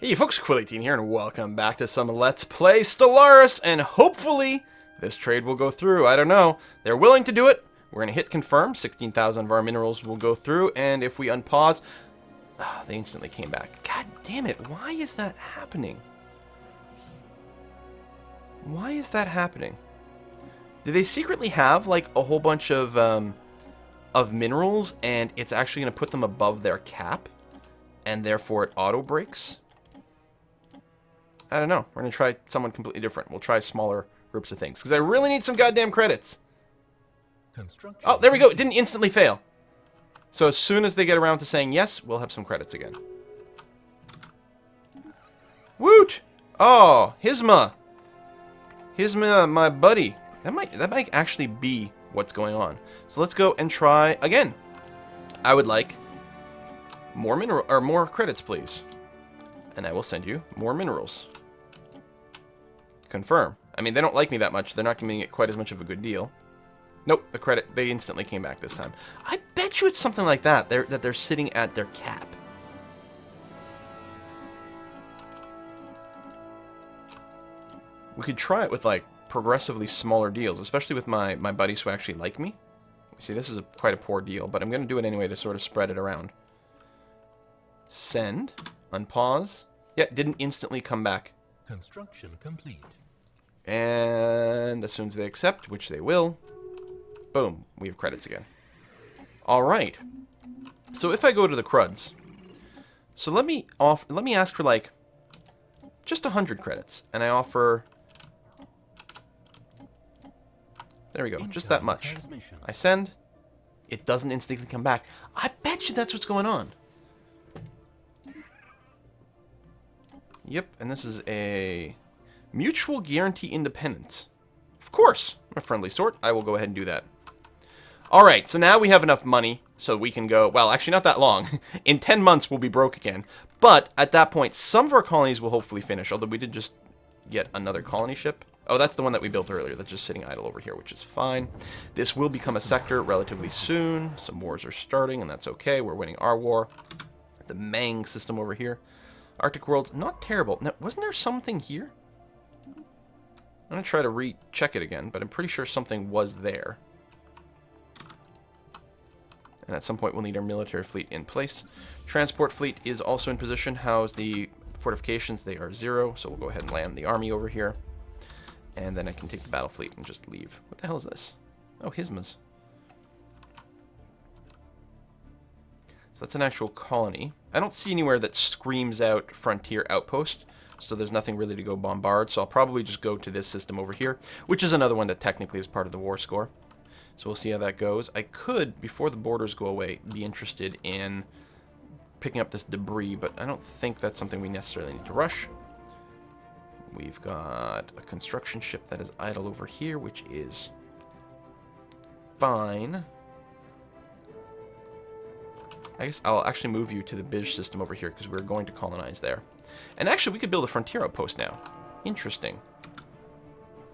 Hey folks, Quill18 here, and welcome back to some Let's Play Stellaris, and hopefully this trade will go through. I don't know. They're willing to do it. We're going to hit confirm. 16,000 of our minerals will go through, and if we unpause... Oh, they instantly came back. God damn it, why is that happening? Why is that happening? Do they secretly have, like, a whole bunch of minerals, and it's actually going to put them above their cap, and therefore it auto-breaks? I don't know. We're going to try someone completely different. We'll try smaller groups of things. Because I really need some goddamn credits. Oh, there we go. It didn't instantly fail. So as soon as they get around to saying yes, we'll have some credits again. Woot! Oh, Hisma. Hisma, my buddy. That might actually be what's going on. So let's go and try again. I would like more credits, please. And I will send you more minerals. Confirm. I mean, they don't like me that much. They're not giving it quite as much of a good deal. Nope, the credit, they instantly came back this time. I bet you it's something like that. They're sitting at their cap. We could try it with, like, progressively smaller deals, especially with my buddies who actually like me. See, this is quite a poor deal, but I'm going to do it anyway to sort of spread it around. Send. Unpause. Yeah, didn't instantly come back. Construction complete. And as soon as they accept, which they will, boom, we have credits again. All right. So if I go to the cruds, so let me ask for like just 100 credits, and I offer. There we go, just that much. I send. It doesn't instantly come back. I bet you that's what's going on. Yep, and this is a mutual guarantee independence. Of course, I'm a friendly sort. I will go ahead and do that. All right, so now we have enough money so we can go, well, actually not that long. In 10 months, we'll be broke again. But at that point, some of our colonies will hopefully finish, although we did just get another colony ship. Oh, that's the one that we built earlier that's just sitting idle over here, which is fine. This will become a sector relatively soon. Some wars are starting, and that's okay. We're winning our war. The Mang system over here. Arctic worlds, not terrible. Now, wasn't there something here? I'm going to try to recheck it again, but I'm pretty sure something was there. And at some point, we'll need our military fleet in place. Transport fleet is also in position. How's the fortifications? They are 0, so we'll go ahead and land the army over here. And then I can take the battle fleet and just leave. What the hell is this? Oh, Hismas. So that's an actual colony. I don't see anywhere that screams out frontier outpost, so there's nothing really to go bombard, so I'll probably just go to this system over here, which is another one that technically is part of the war score. So we'll see how that goes. I could, before the borders go away, be interested in picking up this debris, but I don't think that's something we necessarily need to rush. We've got a construction ship that is idle over here, which is fine. I guess I'll actually move you to the Bij system over here because we're going to colonize there. And actually, we could build a frontier outpost now. Interesting.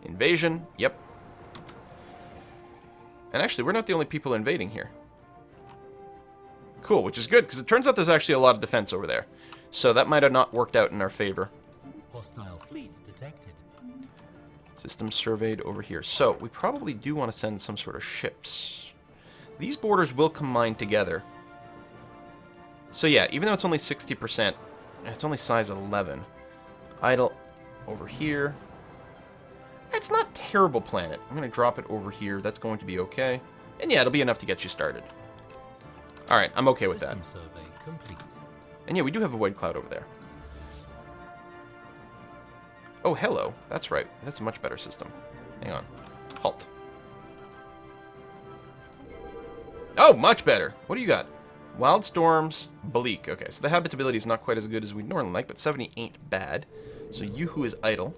Invasion. Yep. And actually, we're not the only people invading here. Cool, which is good because it turns out there's actually a lot of defense over there. So that might have not worked out in our favor. Hostile fleet detected. System surveyed over here. So we probably do want to send some sort of ships. These borders will combine together. So yeah, even though it's only 60%, it's only size 11. Idle over here. That's not terrible planet. I'm going to drop it over here. That's going to be okay. And yeah, it'll be enough to get you started. Alright, I'm okay with that. Survey complete. And yeah, we do have a void cloud over there. Oh, hello. That's right. That's a much better system. Hang on. Halt. Oh, much better. What do you got? Wild storms, bleak. Okay, so the habitability is not quite as good as we'd normally like, but 70 ain't bad. So you who is idle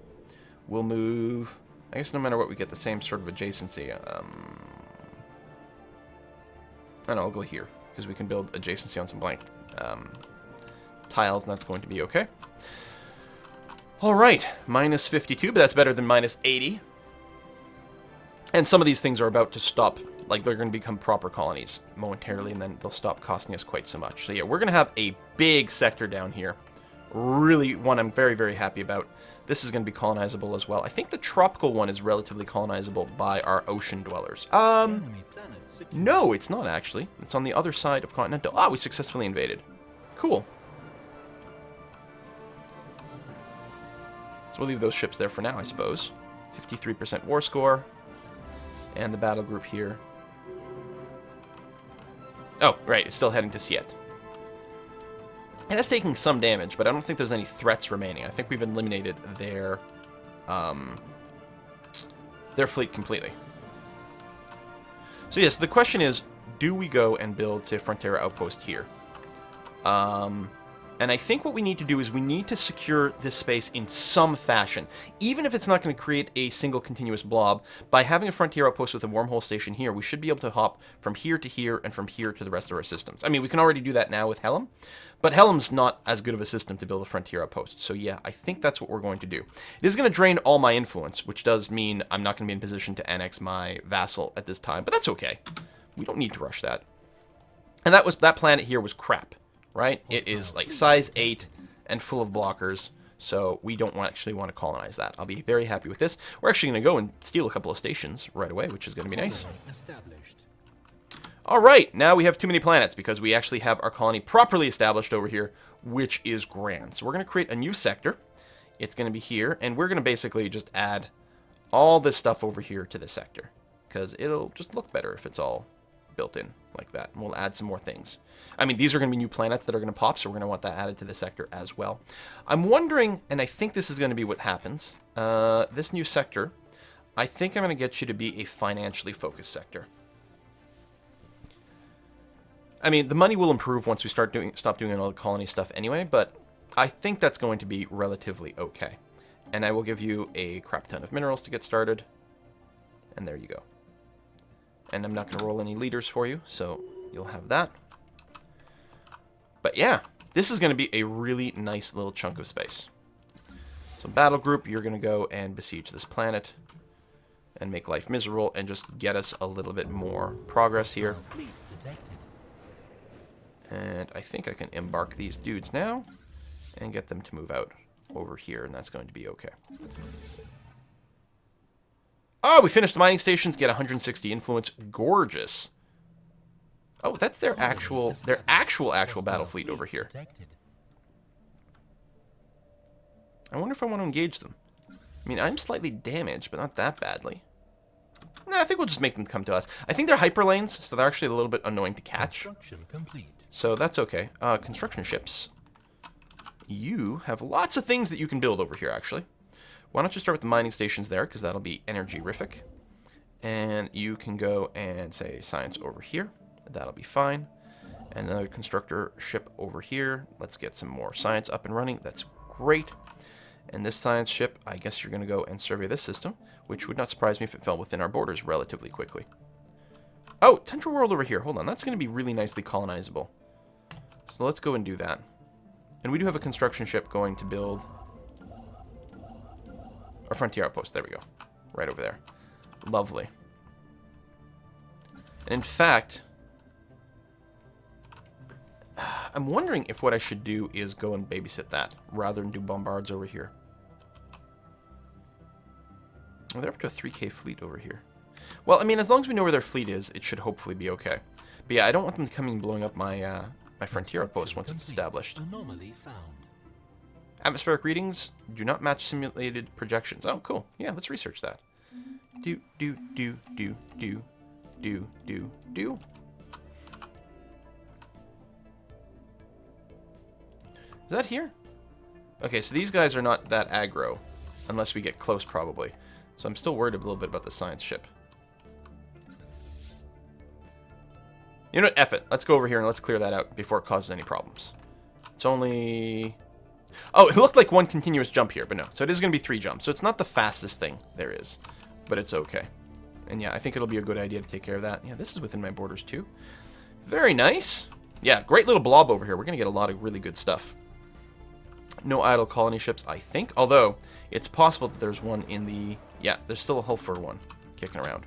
will move. I guess no matter what, we get the same sort of adjacency. I don't know, I'll go here, because we can build adjacency on some blank tiles, and that's going to be okay. Alright, minus 52, but that's better than minus 80. And some of these things are about to stop. Like, they're going to become proper colonies momentarily, and then they'll stop costing us quite so much. So yeah, we're going to have a big sector down here Really one I'm very, very happy about. This is going to be colonizable as well. I think the tropical one is relatively colonizable by our ocean dwellers. Enemy planet secured. No, it's not actually. It's on the other side of continental. Ah, we successfully invaded. Cool. So we'll leave those ships there for now, I suppose. 53% war score. And the battle group here. Oh, right, it's still heading to Siet. It is taking some damage, but I don't think there's any threats remaining. I think we've eliminated their fleet completely. So yes, the question is, do we go and build, say, a Frontier outpost here? And I think what we need to do is we need to secure this space in some fashion. Even if it's not going to create a single continuous blob, by having a Frontier outpost with a wormhole station here, we should be able to hop from here to here and from here to the rest of our systems. I mean, we can already do that now with Helm, but Helm's not as good of a system to build a Frontier outpost. So yeah, I think that's what we're going to do. It is going to drain all my influence, which does mean I'm not going to be in position to annex my vassal at this time, but that's okay. We don't need to rush that. And that planet here was crap. Right? It is like size 8 and full of blockers, so we don't actually want to colonize that. I'll be very happy with this. We're actually going to go and steal a couple of stations right away, which is going to be nice. All right, now we have too many planets because we actually have our colony properly established over here, which is grand. So we're going to create a new sector. It's going to be here, and we're going to basically just add all this stuff over here to this sector because it'll just look better if it's all built in like that. And we'll add some more things. I mean, these are going to be new planets that are going to pop, so we're going to want that added to the sector as well. I'm wondering, and I think this is going to be what happens, this new sector, I think I'm going to get you to be a financially focused sector. I mean, the money will improve once we stop doing all the colony stuff anyway, but I think that's going to be relatively okay. And I will give you a crap ton of minerals to get started. And there you go. And I'm not going to roll any leaders for you, so you'll have that. But yeah, this is going to be a really nice little chunk of space. So battle group, you're going to go and besiege this planet and make life miserable and just get us a little bit more progress here. And I think I can embark these dudes now and get them to move out over here, and that's going to be okay. Oh, we finished the mining stations, get 160 influence. Gorgeous. Oh, that's their actual battle fleet over here. I wonder if I want to engage them. I mean, I'm slightly damaged, but not that badly. Nah, I think we'll just make them come to us. I think they're hyperlanes, so they're actually a little bit annoying to catch. So that's okay. Construction ships. You have lots of things that you can build over here, actually. Why don't you start with the mining stations there, because that'll be energy-rific. And you can go and say science over here. That'll be fine. And another constructor ship over here. Let's get some more science up and running. That's great. And this science ship, I guess you're going to go and survey this system, which would not surprise me if it fell within our borders relatively quickly. Oh, Tundra World over here. Hold on. That's going to be really nicely colonizable. So let's go and do that. And we do have a construction ship going to build our frontier outpost. There we go. Right over there. Lovely. And in fact, I'm wondering if what I should do is go and babysit that rather than do bombards over here. Oh, they're up to a 3K fleet over here. Well, I mean, as long as we know where their fleet is, it should hopefully be okay. But yeah, I don't want them coming and blowing up my my frontier outpost once it's established. Anomaly found. Atmospheric readings do not match simulated projections. Oh, cool. Yeah, let's research that. Do. Is that here? Okay, so these guys are not that aggro, unless we get close, probably. So I'm still worried a little bit about the science ship. You know what? F it. Let's go over here and let's clear that out before it causes any problems. It's only... Oh, it looked like one continuous jump here, but no. So it is going to be 3 jumps. So it's not the fastest thing there is, but it's okay. And yeah, I think it'll be a good idea to take care of that. Yeah, this is within my borders too. Very nice. Yeah, great little blob over here. We're going to get a lot of really good stuff. No idle colony ships, I think. Although, it's possible that there's one in the... Yeah, there's still a Hulfur one kicking around.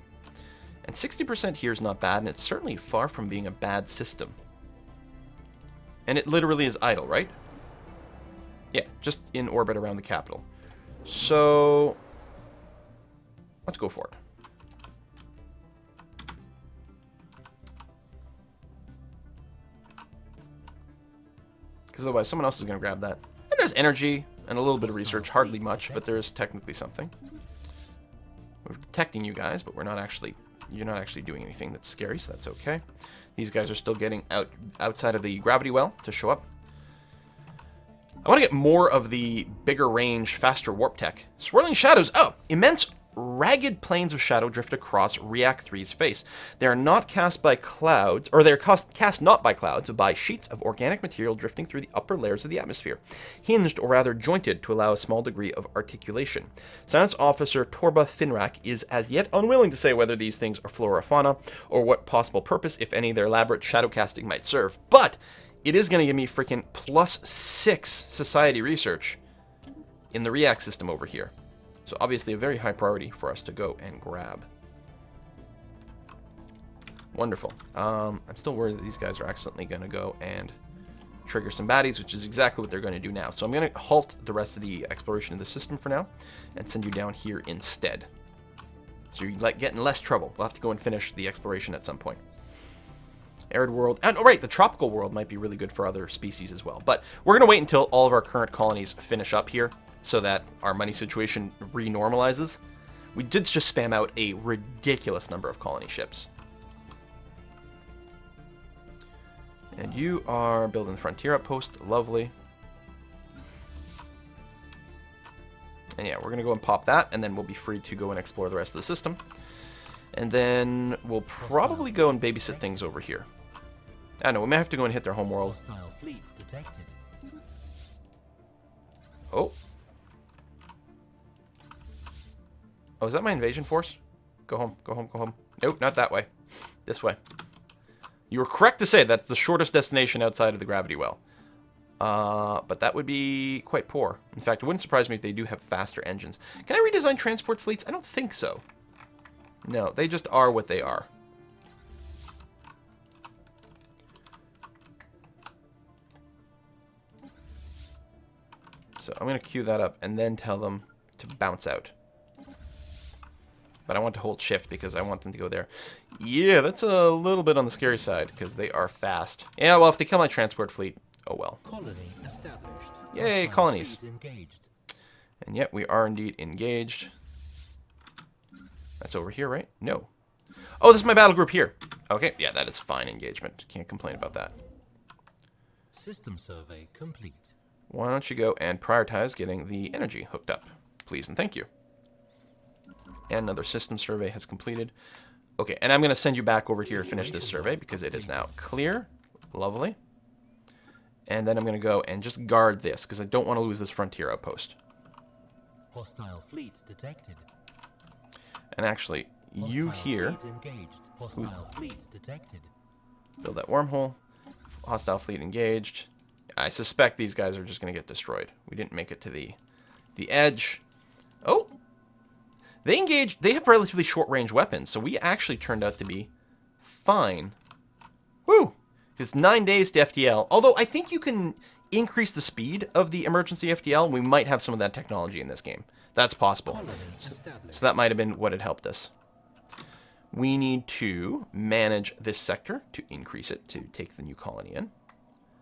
And 60% here is not bad, and it's certainly far from being a bad system. And it literally is idle, right? Yeah, just in orbit around the capital. So, let's go for it. Because otherwise someone else is going to grab that. And there's energy and a little bit of research. Hardly much, but there is technically something. We're detecting you guys, but we're not actually... You're not actually doing anything that's scary, so that's okay. These guys are still getting outside of the gravity well to show up. I want to get more of the bigger range, faster warp tech. Swirling shadows. Oh, immense ragged planes of shadow drift across React 3's face. They are not cast by clouds, or they're cast not by clouds, but by sheets of organic material drifting through the upper layers of the atmosphere, hinged or rather jointed to allow a small degree of articulation. Science Officer Torba Finrak is as yet unwilling to say whether these things are flora or fauna, or what possible purpose, if any, their elaborate shadow casting might serve. But it is going to give me freaking +6 society research in the React system over here. So obviously a very high priority for us to go and grab. Wonderful. I'm still worried that these guys are accidentally going to go and trigger some baddies, which is exactly what they're going to do now. So I'm going to halt the rest of the exploration of the system for now and send you down here instead. So you're getting less trouble. We'll have to go and finish the exploration at some point. Arid world. And, oh, right, the tropical world might be really good for other species as well. But we're going to wait until all of our current colonies finish up here, so that our money situation renormalizes. We did just spam out a ridiculous number of colony ships. And you are building the frontier outpost. Lovely. And yeah, we're going to go and pop that, and then we'll be free to go and explore the rest of the system. And then we'll probably go and babysit things over here. I don't know, we may have to go and hit their homeworld. Oh. Oh, is that my invasion force? Go home, go home, go home. Nope, not that way. This way. You were correct to say that's the shortest destination outside of the gravity well. But that would be quite poor. In fact, it wouldn't surprise me if they do have faster engines. Can I redesign transport fleets? I don't think so. No, they just are what they are. So I'm going to queue that up and then tell them to bounce out. But I want to hold shift because I want them to go there. Yeah, that's a little bit on the scary side because they are fast. Yeah, well, if they kill my transport fleet, oh well. Colony established. Yay, colonies. And yet we are indeed engaged. That's over here, right? No. Oh, this is my battle group here. Okay, yeah, that is fine engagement. Can't complain about that. System survey complete. Why don't you go and prioritize getting the energy hooked up, please and thank you. And another system survey has completed. Okay, and I'm going to send you back over here to finish this survey because it is now clear. Lovely. And then I'm going to go and just guard this because I don't want to lose this frontier outpost. Hostile fleet detected. And actually, you here... Hostile fleet detected. Build that wormhole. Hostile fleet engaged. I suspect these guys are just going to get destroyed. We didn't make it to the edge. Oh! They engaged. They have relatively short-range weapons, so we actually turned out to be fine. Woo! It's 9 days to FTL. Although I think you can increase the speed of the emergency FTL. We might have some of that technology in this game. That's possible. So that might have been what had helped us. We need to manage this sector to increase it to take the new colony in.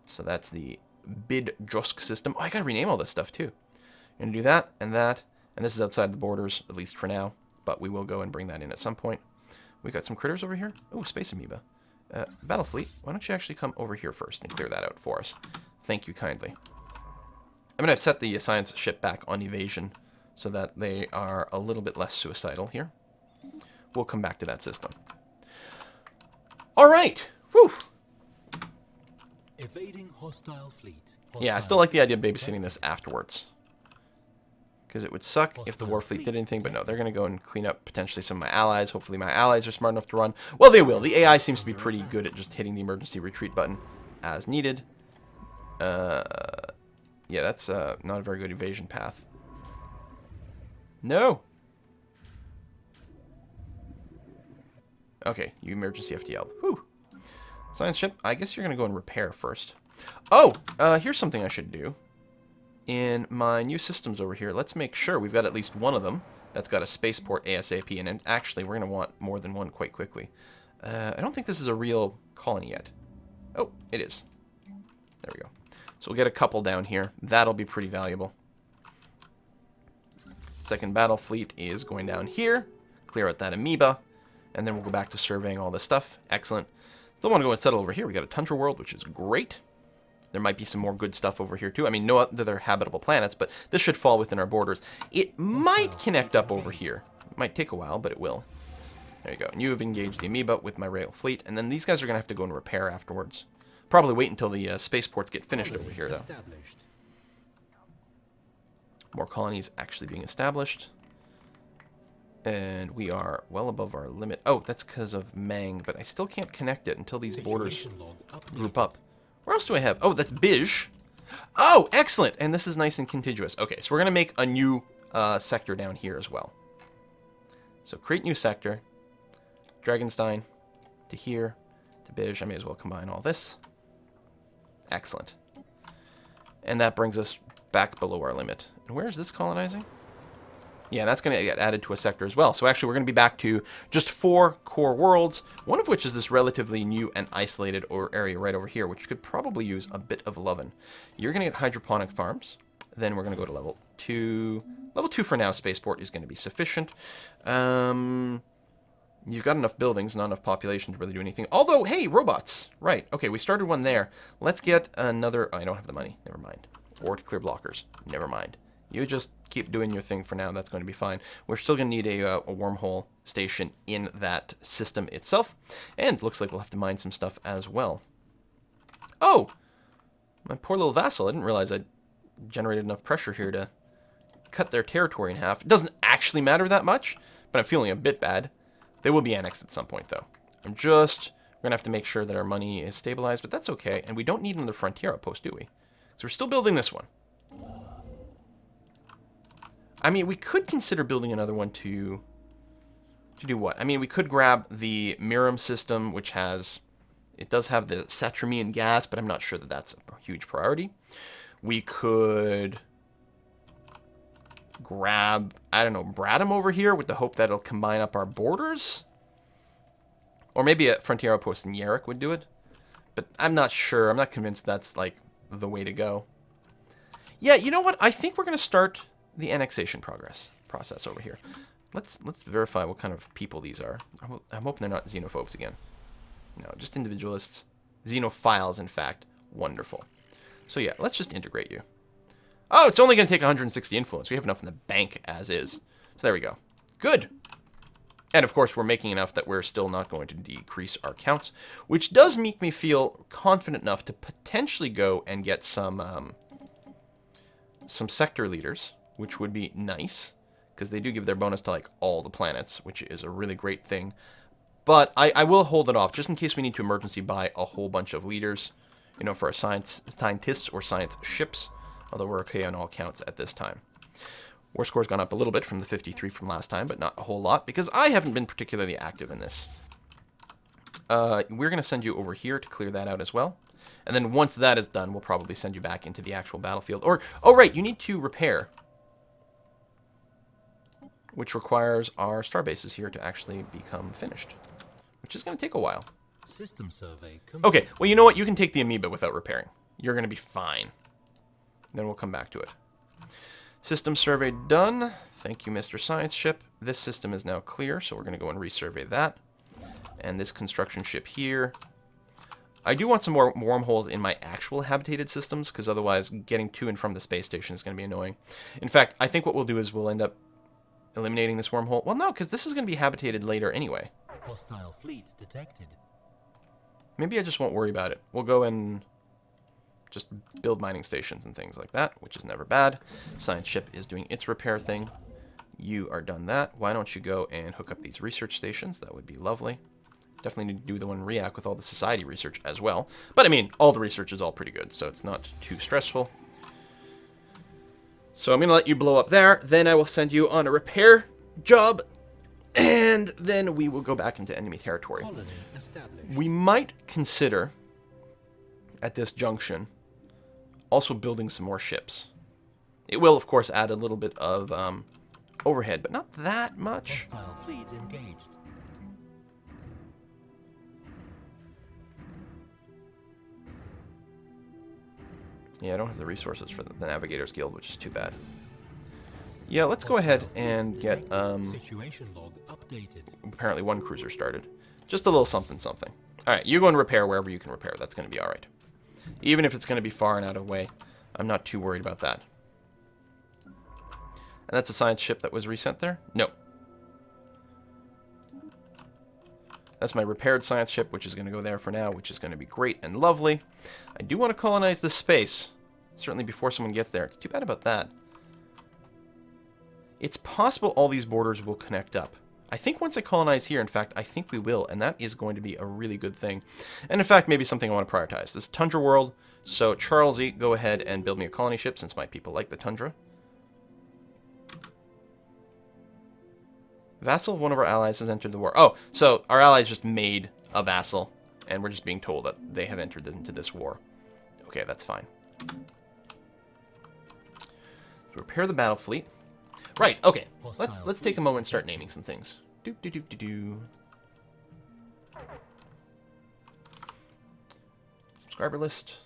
So that's the Bid-Josk system. Oh, I gotta rename all this stuff too. I'm gonna do that. And this is outside the borders, at least for now. But we will go and bring that in at some point. We got some critters over here. Oh, space amoeba. Battle fleet, why don't you actually come over here first and clear that out for us? Thank you kindly. I'm gonna set the science ship back on evasion so that they are a little bit less suicidal here. We'll come back to that system. All right. Whew. Evading hostile fleet. Yeah, I still like the idea of babysitting this afterwards. Because it would suck if the Warfleet did anything, but no, they're going to go and clean up potentially some of my allies. Hopefully my allies are smart enough to run. Well, they will. The AI seems to be pretty good at just hitting the emergency retreat button as needed. Yeah, that's not a very good evasion path. No! Okay, you emergency FTL. Whew. Science ship, I guess you're going to go and repair first. Oh! Here's something I should do. in my new systems over here, let's make sure we've got at least one of them that's got a spaceport ASAP. And then actually, we're going to want more than one quite quickly. I don't think this is a real colony yet. Oh, it is. There we go. So we'll get a couple down here. That'll be pretty valuable. Second battle fleet is going down here. Clear out that amoeba. And then we'll go back to surveying all this stuff. Excellent. Still want to go and settle over here. We got a tundra world, which is great. There might be some more good stuff over here, too. I mean, no other habitable planets, but this should fall within our borders. It might connect up over here. It might take a while, but it will. There you go. And you have engaged the amoeba with my rail fleet. And then these guys are going to have to go and repair afterwards. Probably wait until the spaceports get finished over here, though. More colonies actually being established. And we are well above our limit. Oh, that's because of Mang, but I still can't connect it until these borders group up. Where else do I have? Oh, that's Bij. Oh, excellent! And this is nice and contiguous. Okay, so we're going to make a new sector down here as well. So create new sector. Dragonstein to here to Bij. I may as well combine all this. Excellent. And that brings us back below our limit. And where is this colonizing? Yeah, that's going to get added to a sector as well. So actually, we're going to be back to just 4 core worlds, one of which is this relatively new and isolated area right over here, which could probably use a bit of lovin'. You're going to get hydroponic farms. Then we're going to go to level 2. Level 2 for now, spaceport is going to be sufficient. You've got enough buildings, not enough population to really do anything. Although, hey, robots. Right. Okay, we started one there. Let's get another... Oh, I don't have the money. Never mind. Or to clear blockers. Never mind. You just keep doing your thing for now. That's going to be fine. We're still going to need a wormhole station in that system itself. And looks like we'll have to mine some stuff as well. Oh! My poor little vassal. I didn't realize I generated enough pressure here to cut their territory in half. It doesn't actually matter that much, but I'm feeling a bit bad. They will be annexed at some point, though. We're going to have to make sure that our money is stabilized, but that's okay. And we don't need another frontier outpost, do we? So we're still building this one. I mean, we could consider building another one to do what? I mean, we could grab the Miram system, which it does have the Satramian gas, but I'm not sure that that's a huge priority. We could grab, I don't know, Bradham over here with the hope that it'll combine up our borders. Or maybe a frontier outpost in Yarrick would do it. But I'm not sure. I'm not convinced that's, like, the way to go. Yeah, you know what? I think we're going to start the annexation process over here. Let's verify what kind of people these are. I'm hoping they're not xenophobes again. No, just individualists. Xenophiles, in fact. Wonderful. So yeah, let's just integrate you. Oh, it's only going to take 160 influence. We have enough in the bank as is. So there we go. Good. And of course, we're making enough that we're still not going to decrease our counts, which does make me feel confident enough to potentially go and get some sector leaders, which would be nice, because they do give their bonus to, like, all the planets, which is a really great thing. But I will hold it off, just in case we need to emergency buy a whole bunch of leaders, you know, for our scientists or science ships, although we're okay on all counts at this time. War score's gone up a little bit from the 53 from last time, but not a whole lot, because I haven't been particularly active in this. We're going to send you over here to clear that out as well. And then once that is done, we'll probably send you back into the actual battlefield. Or, oh right, you need to repair, which requires our star bases here to actually become finished, which is going to take a while. System survey okay, well, you know what? You can take the amoeba without repairing. You're going to be fine. Then we'll come back to it. System survey done. Thank you, Mr. Science Ship. This system is now clear, so we're going to go and resurvey that. And this construction ship here. I do want some more wormholes in my actual habitated systems, because otherwise getting to and from the space station is going to be annoying. In fact, I think what we'll do is we'll end up eliminating this wormhole. Well, no, because this is going to be habitated later anyway. Hostile fleet detected. Maybe I just won't worry about it. We'll go and just build mining stations and things like that, which is never bad. Science ship is doing its repair thing. You are done that. Why don't you go and hook up these research stations? That would be lovely. Definitely need to do the one REAC with all the society research as well. But I mean, all the research is all pretty good, so it's not too stressful. So I'm going to let you blow up there. Then I will send you on a repair job. And then we will go back into enemy territory. We might consider, at this junction, also building some more ships. It will, of course, add a little bit of overhead, but not that much. Hostile fleet engaged. Yeah, I don't have the resources for the Navigators Guild, which is too bad. Yeah, let's go ahead and get, Situation log updated. apparently one cruiser started. Just a little something something. Alright, you go and repair wherever you can repair. That's going to be alright. Even if it's going to be far and out of way, I'm not too worried about that. And that's a science ship that was resent there? No. That's my repaired science ship, which is going to go there for now, which is going to be great and lovely. I do want to colonize this space. Certainly before someone gets there. It's too bad about that. It's possible all these borders will connect up. I think once I colonize here, in fact, I think we will, and that is going to be a really good thing. And in fact, maybe something I want to prioritize. This is Tundra World, so Charles E., go ahead and build me a colony ship, since my people like the Tundra. Vassal of one of our allies has entered the war. Oh, so our allies just made a vassal, and we're just being told that they have entered into this war. Okay, that's fine. Repair the battle fleet. Right, okay. Let's take a moment and start naming some things. Subscriber list.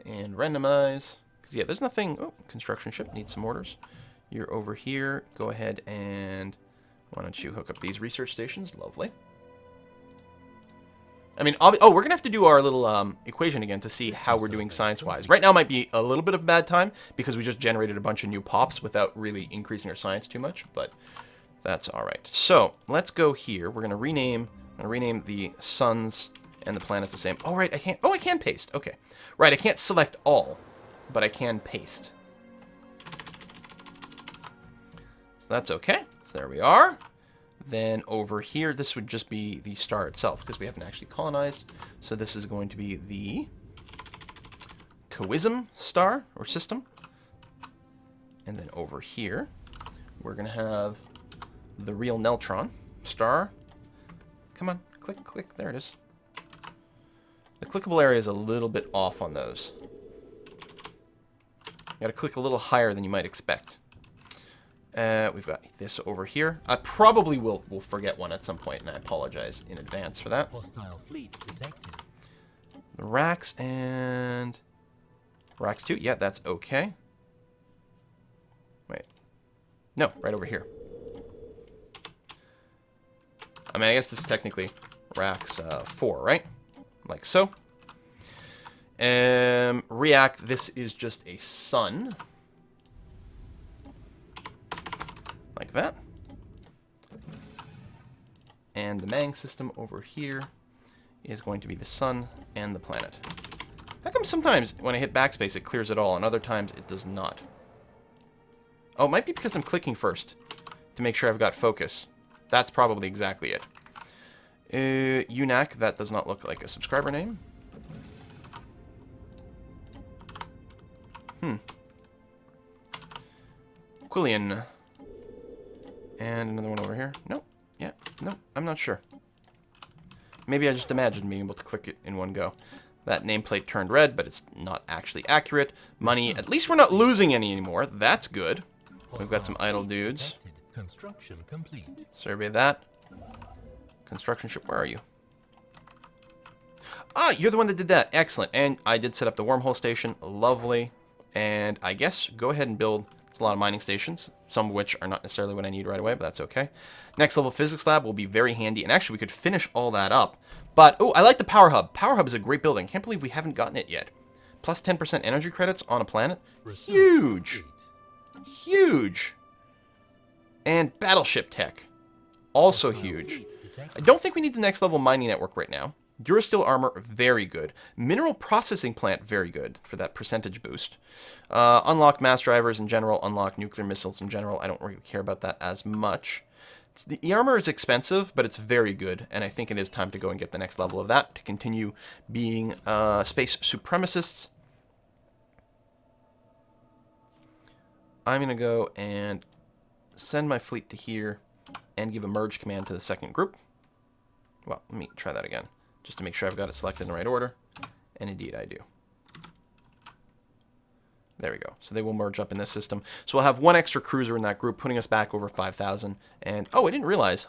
And randomize. Because, yeah, there's nothing... Oh, construction ship needs some orders. You're over here. Go ahead and... Why don't you hook up these research stations? Lovely. I mean, oh, we're going to have to do our little equation again to see how we're doing science-wise. Right now might be a little bit of a bad time because we just generated a bunch of new pops without really increasing our science too much, but that's all right. So let's go here. We're going to rename the suns and the planets the same. Oh, right, I can't. Oh, I can paste. Okay. Right, I can't select all, but I can paste. So that's okay. So there we are. Then over here, this would just be the star itself because we haven't actually colonized. So this is going to be the Coism star or system. And then over here, we're going to have the real Neltron star. Come on, click, click. There it is. The clickable area is a little bit off on those. You got to click a little higher than you might expect. We've got this over here. I probably will forget one at some point, and I apologize in advance for that. Hostile fleet detected. The racks and... Racks 2? Yeah, that's okay. Wait. No, right over here. I mean, I guess this is technically racks 4, right? Like so. React, this is just a sun. Like that. And the Mang system over here is going to be the sun and the planet. How come sometimes when I hit backspace it clears it all, and other times it does not? Oh, it might be because I'm clicking first to make sure I've got focus. That's probably exactly it. UNAC, that does not look like a subscriber name. Quillian. And another one over here. Nope. Yeah. Nope. I'm not sure. Maybe I just imagined being able to click it in one go. That nameplate turned red, but it's not actually accurate. Money. At least we're not losing any anymore. That's good. We've got some idle dudes. Construction complete. Survey that. Construction ship. Where are you? Ah, you're the one that did that. Excellent. And I did set up the wormhole station. Lovely. And I guess go ahead and build... It's a lot of mining stations, some of which are not necessarily what I need right away, but that's okay. Next level physics lab will be very handy, and actually we could finish all that up. But, oh, I like the power hub. Power hub is a great building. I can't believe we haven't gotten it yet. Plus 10% energy credits on a planet. Huge! Huge! And battleship tech. Also huge. I don't think we need the next level mining network right now. Durasteel armor, very good. Mineral processing plant, very good for that percentage boost. Unlock mass drivers in general, unlock nuclear missiles in general. I don't really care about that as much. The armor is expensive, but it's very good, and I think it is time to go and get the next level of that to continue being space supremacists. I'm going to go and send my fleet to here and give a merge command to the second group. Well, let me try that again, just to make sure I've got it selected in the right order. And indeed I do. There we go. So they will merge up in this system. So we'll have one extra cruiser in that group, putting us back over 5,000. And, oh, I didn't realize.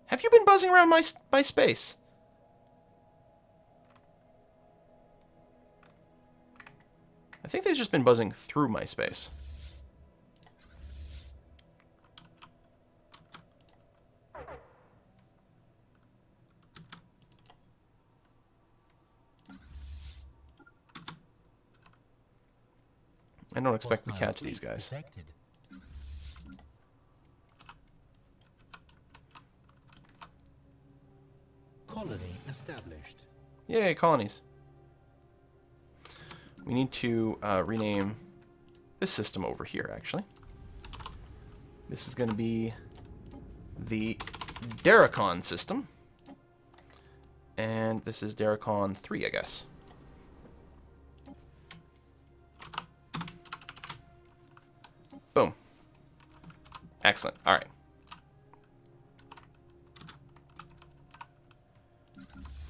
Have you been buzzing around my space? I think they've just been buzzing through my space. I don't expect to catch these guys. Detected. Colony established. Yay, colonies. We need to rename this system over here, actually. This is going to be the Daracon system. And this is Daracon 3, I guess. Boom. Excellent. All right.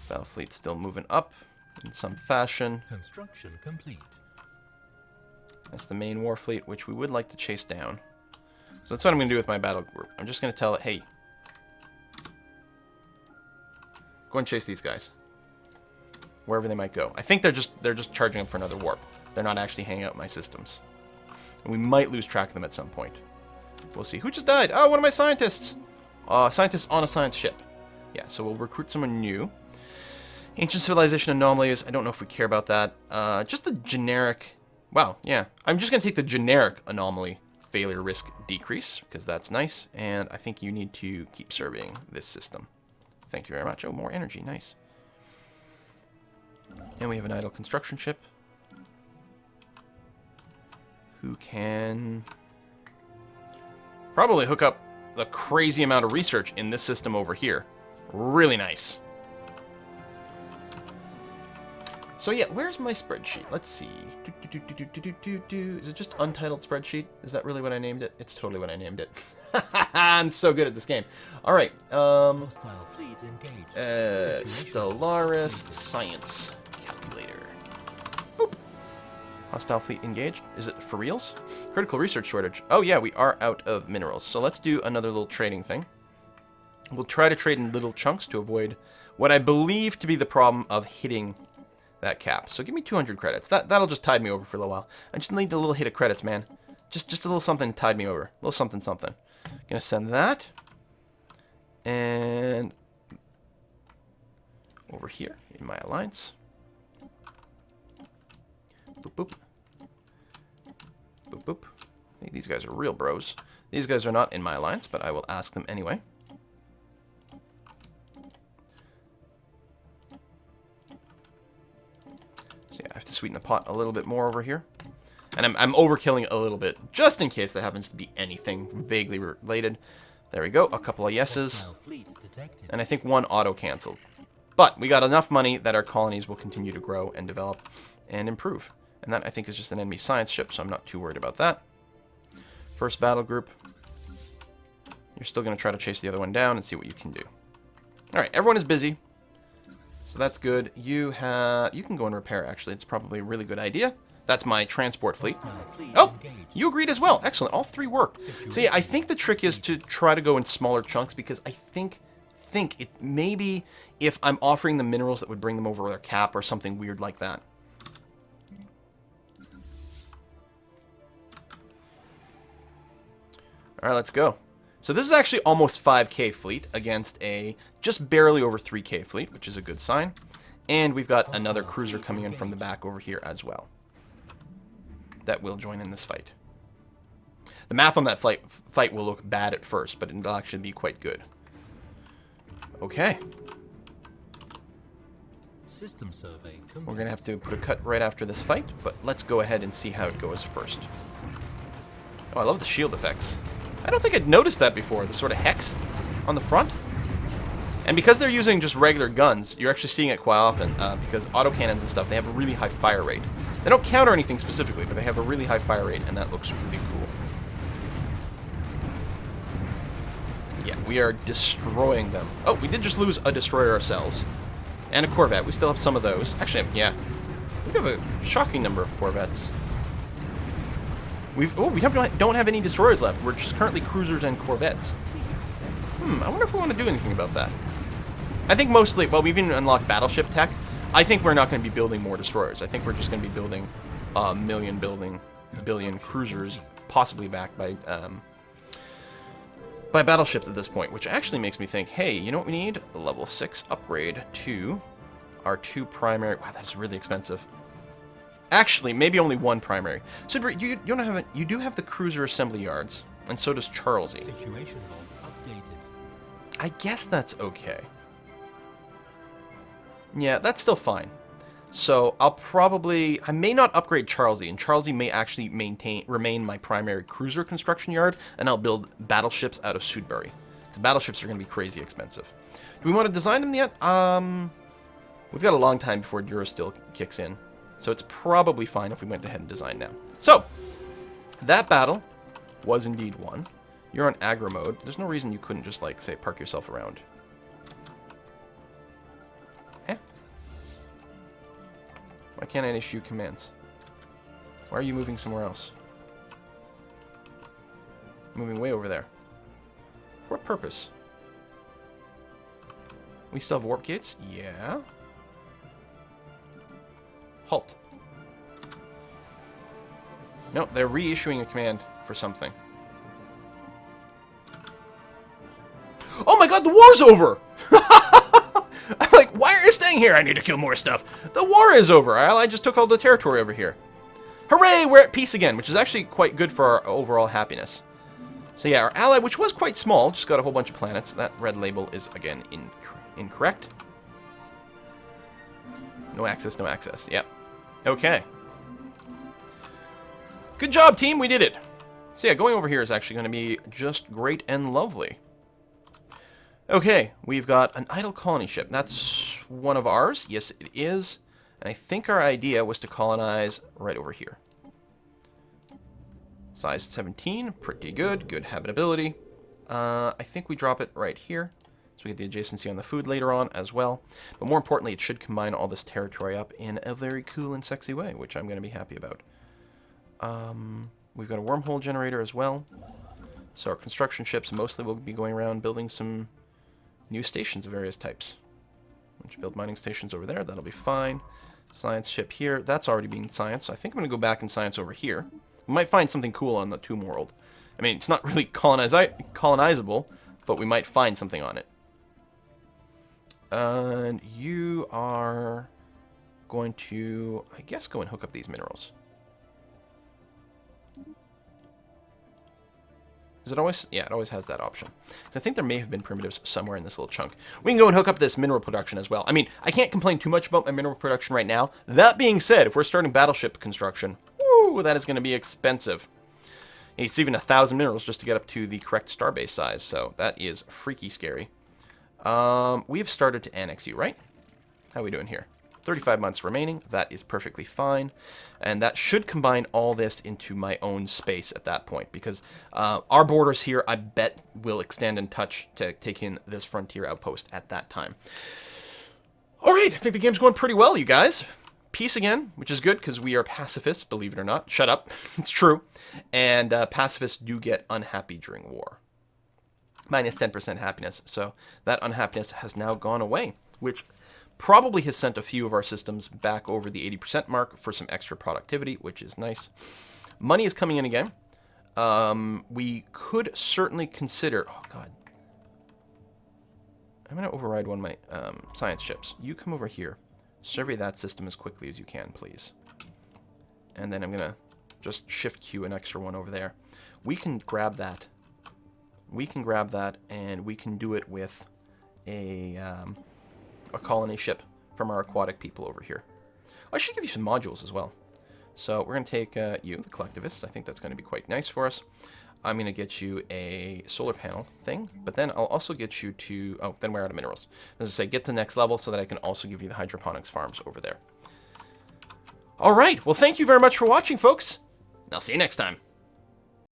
Battle fleet's still moving up in some fashion. Construction complete. That's the main war fleet, which we would like to chase down. So that's what I'm going to do with my battle group. I'm just going to tell it, hey, go and chase these guys. Wherever they might go. I think they're just charging up for another warp. They're not actually hanging out in my systems. And we might lose track of them at some point. We'll see. Who just died? Oh, one of my scientists. Scientists on a science ship. Yeah, so we'll recruit someone new. Ancient civilization anomalies. I don't know if we care about that. Just the generic... Wow, yeah. I'm just going to take the generic anomaly failure risk decrease, because that's nice. And I think you need to keep surveying this system. Thank you very much. Oh, more energy. Nice. And we have an idle construction ship. Who can probably hook up the crazy amount of research in this system over here. Really nice. So yeah, where's my spreadsheet? Let's see. Is it just untitled spreadsheet? Is that really what I named it? It's totally what I named it. I'm so good at this game. All right. Hostile fleet engaged. Stellaris science calculator. Boop. Hostile fleet engaged. Is it for reals? Critical research shortage. Oh yeah, we are out of minerals. So let's do another little trading thing. We'll try to trade in little chunks to avoid what I believe to be the problem of hitting that cap. So give me 200 credits. That'll just tide me over for a little while. I just need a little hit of credits, man. Just a little something to tide me over. A little something, something. Gonna send that. And over here in my alliance. Boop, boop. Boop, boop. Hey, these guys are real bros. These guys are not in my alliance, but I will ask them anyway. So yeah, I have to sweeten the pot a little bit more over here. And I'm overkilling a little bit, just in case that happens to be anything vaguely related. There we go, a couple of yeses. And I think one auto-canceled. But we got enough money that our colonies will continue to grow and develop and improve. And that, I think, is just an enemy science ship, so I'm not too worried about that. First battle group. You're still going to try to chase the other one down and see what you can do. Alright, everyone is busy. So that's good. You can go and repair, actually. It's probably a really good idea. That's my transport fleet. Oh, you agreed as well. Excellent. All three worked. So yeah, I think the trick is to try to go in smaller chunks, because I think it maybe if I'm offering them minerals that would bring them over their cap or something weird like that. All right, let's go. So this is actually almost 5K fleet against a just barely over 3K fleet, which is a good sign. And we've got another cruiser coming in from the back over here as well. That will join in this fight. The math on that fight will look bad at first, but it'll actually be quite good. Okay. System survey complete. We're going to have to put a cut right after this fight, but let's go ahead and see how it goes first. Oh, I love the shield effects. I don't think I'd noticed that before, the sort of hex on the front. And because they're using just regular guns, you're actually seeing it quite often, because autocannons and stuff, they have a really high fire rate. They don't counter anything specifically, but they have a really high fire rate, and that looks really cool. Yeah, we are destroying them. Oh, we did just lose a destroyer ourselves. And a corvette. We still have some of those. Actually, yeah. have a shocking number of corvettes. We don't have any destroyers left. We're just currently cruisers and corvettes. I wonder if we want to do anything about that. I think mostly, well, we've even unlocked battleship tech. I think we're not going to be building more destroyers. I think we're just going to be building billion cruisers, possibly backed by battleships at this point, which actually makes me think, hey, you know what we need? A level 6 upgrade to our 2 primary. Wow, that's really expensive. Actually, maybe only 1 primary. So you do have the cruiser assembly yards, and so does Charlesy. Situation log updated. I guess that's okay. Yeah, that's still fine. So I may not upgrade Charlesy, and Charlesy may actually remain my primary cruiser construction yard, and I'll build battleships out of Sudbury. The battleships are going to be crazy expensive. Do we want to design them yet? We've got a long time before Durasteel kicks in, so it's probably fine if we went ahead and design now. So, that battle was indeed won. You're on aggro mode. There's no reason you couldn't just, like, say, park yourself around. Why can't I issue commands? Why are you moving somewhere else? Moving way over there. For what purpose? We still have warp gates? Yeah. Halt. No, they're reissuing a command for something. Oh my god, the war's over! I'm like, why are you staying here? I need to kill more stuff. The war is over. Our ally just took all the territory over here. Hooray, we're at peace again, which is actually quite good for our overall happiness. So yeah, our ally, which was quite small, just got a whole bunch of planets. That red label is, again, incorrect. No access, no access. Yep. Okay. Good job, team. We did it. So yeah, going over here is actually going to be just great and lovely. Okay, we've got an idle colony ship. That's one of ours. Yes, it is. And I think our idea was to colonize right over here. Size 17, pretty good. Good habitability. I think we drop it right here. So we get the adjacency on the food later on as well. But more importantly, it should combine all this territory up in a very cool and sexy way, which I'm going to be happy about. We've got a wormhole generator as well. So our construction ships mostly will be going around building some new stations of various types. Let's build mining stations over there. That'll be fine. Science ship here. That's already being science. So I think I'm going to go back and science over here. We might find something cool on the Tomb World. I mean, it's not really colonizable, but we might find something on it. And you are going to, I guess, go and hook up these minerals. Is it always? Yeah, it always has that option. So I think there may have been primitives somewhere in this little chunk. We can go and hook up this mineral production as well. I mean, I can't complain too much about my mineral production right now. That being said, if we're starting battleship construction, woo, that is going to be expensive. It's even 1,000 minerals just to get up to the correct starbase size, so that is freaky scary. We've started to annex you, right? How are we doing here? 35 months remaining. That is perfectly fine. And that should combine all this into my own space at that point, because our borders here, I bet, will extend and touch to take in this frontier outpost at that time. All right, I think the game's going pretty well, you guys. Peace again, which is good, because we are pacifists, believe it or not. Shut up. It's true. And pacifists do get unhappy during war. Minus 10% happiness. So that unhappiness has now gone away, which probably has sent a few of our systems back over the 80% mark for some extra productivity, which is nice. Money is coming in again. We could certainly consider... Oh, God. I'm going to override one of my science ships. You come over here. Survey that system as quickly as you can, please. And then I'm going to just shift Q an extra one over there. We can grab that. We can grab that, and we can do it with a colony ship from our aquatic people over here. I should give you some modules as well. So we're going to take you, the collectivists. I think that's going to be quite nice for us. I'm going to get you a solar panel thing, but then I'll also get you to... Oh, then we're out of minerals. As I say, get to the next level so that I can also give you the hydroponics farms over there. All right. Well, thank you very much for watching, folks. And I'll see you next time.